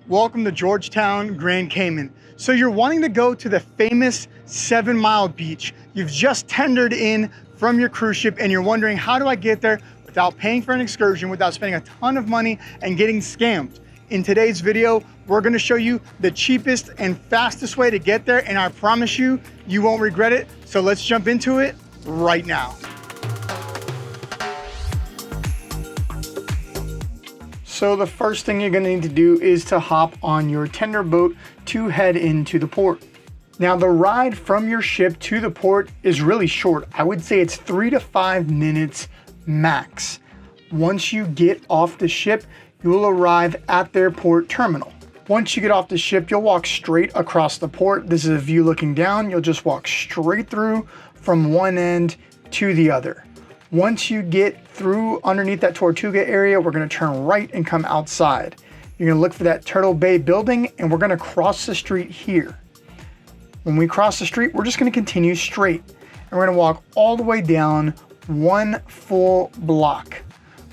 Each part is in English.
Welcome to Georgetown, Grand Cayman. So you're wanting to go to the famous 7 Mile beach. You've just tendered in from your cruise ship and you're wondering, how do I get there without paying for an excursion, without spending a ton of money and getting scammed? In today's video, we're gonna show you the cheapest and fastest way to get there, and I promise you, you won't regret it. So let's jump into it right now. So the first thing you're gonna need to do is to hop on your tender boat to head into the port. Now the ride from your ship to the port is really short. I would say it's 3 to 5 minutes max. Once you get off the ship, you will arrive at their port terminal. Once you get off the ship, you'll walk straight across the port. This is a view looking down. You'll just walk straight through from one end to the other. Once you get through underneath that Tortuga area, we're gonna turn right and come outside. You're gonna look for that Turtle Bay building and we're gonna cross the street here. When we cross the street, we're just gonna continue straight and we're gonna walk all the way down one full block.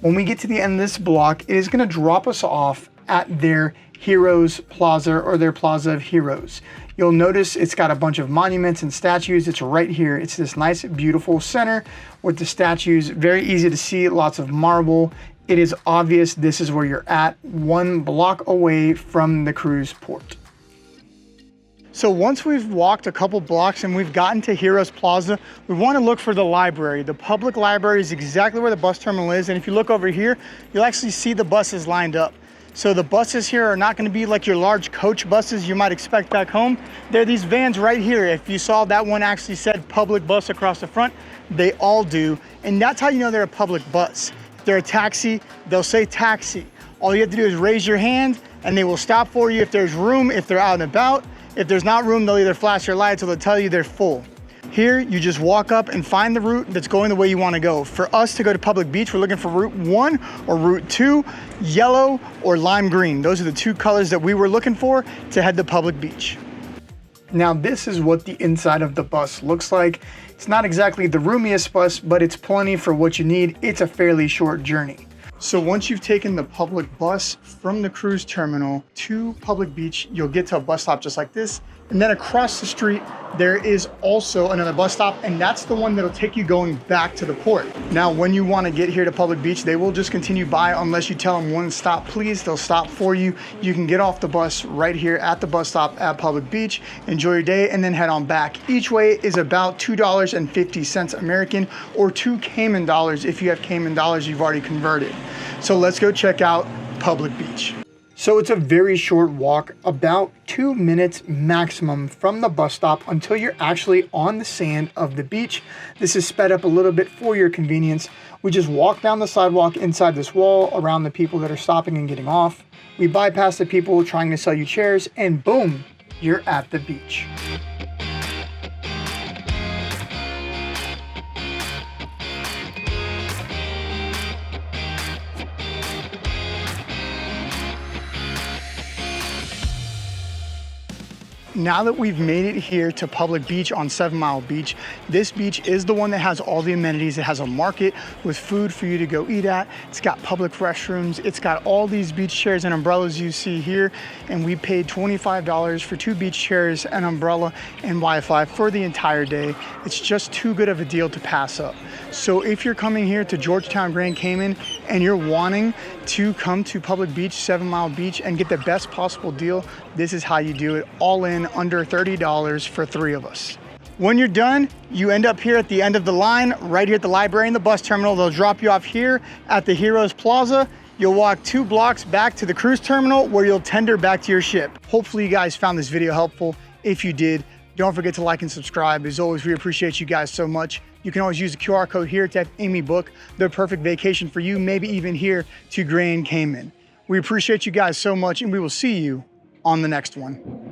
When we get to the end of this block, it is gonna drop us off at their Heroes Plaza, or their Plaza of Heroes. You'll notice it's got a bunch of monuments and statues. It's right here. It's this nice, beautiful center with the statues. Very easy to see, lots of marble. It is obvious this is where you're at, 1 block away from the cruise port. So once we've walked a couple blocks and we've gotten to Heroes Plaza, we want to look for the library. The public library is exactly where the bus terminal is. And if you look over here, you'll actually see the buses lined up. So the buses here are not going to be like your large coach buses you might expect back home. They're these vans right here. If you saw, that one actually said public bus across the front. They all do. And that's how you know they're a public bus. If they're a taxi, they'll say taxi. All you have to do is raise your hand and they will stop for you if there's room, if they're out and about. If there's not room, they'll either flash your lights or they'll tell you they're full. Here, you just walk up and find the route that's going the way you want to go. For us to go to Public Beach, we're looking for Route 1 or Route 2, yellow or lime green. Those are the 2 colors that we were looking for to head to Public Beach. Now, this is what the inside of the bus looks like. It's not exactly the roomiest bus, but it's plenty for what you need. It's a fairly short journey. So once you've taken the public bus from the cruise terminal to Public Beach, you'll get to a bus stop just like this. And then across the street, there is also another bus stop, and that's the one that'll take you going back to the port. Now, when you want to get here to Public Beach, they will just continue by unless you tell them 1 stop, please. They'll stop for you. You can get off the bus right here at the bus stop at Public Beach, enjoy your day, and then head on back. Each way is about $2.50 American, or 2 Cayman dollars if you have Cayman dollars you've already converted. So let's go check out Public Beach. So it's a very short walk, about 2 minutes maximum from the bus stop until you're actually on the sand of the beach. This is sped up a little bit for your convenience. We just walk down the sidewalk inside this wall around the people that are stopping and getting off. We bypass the people trying to sell you chairs, and boom, you're at the beach. Now that we've made it here to Public Beach on 7 Mile Beach, this beach is the one that has all the amenities. It has a market with food for you to go eat at. It's got public restrooms. It's got all these beach chairs and umbrellas you see here. And we paid $25 for 2 beach chairs, an umbrella, and Wi-Fi for the entire day. It's just too good of a deal to pass up. So if you're coming here to Georgetown, Grand Cayman, and you're wanting to come to Public Beach, 7 Mile Beach, and get the best possible deal, this is how you do it, all in under $30 for 3 of us. When you're done, you end up here at the end of the line, right here at the library and the bus terminal. They'll drop you off here at the Heroes Plaza. You'll walk 2 blocks back to the cruise terminal where you'll tender back to your ship. Hopefully you guys found this video helpful. If you did, don't forget to like and subscribe. As always, we appreciate you guys so much. You can always use the QR code here to have Amy book the perfect vacation for you, maybe even here to Grand Cayman. We appreciate you guys so much, and we will see you on the next one.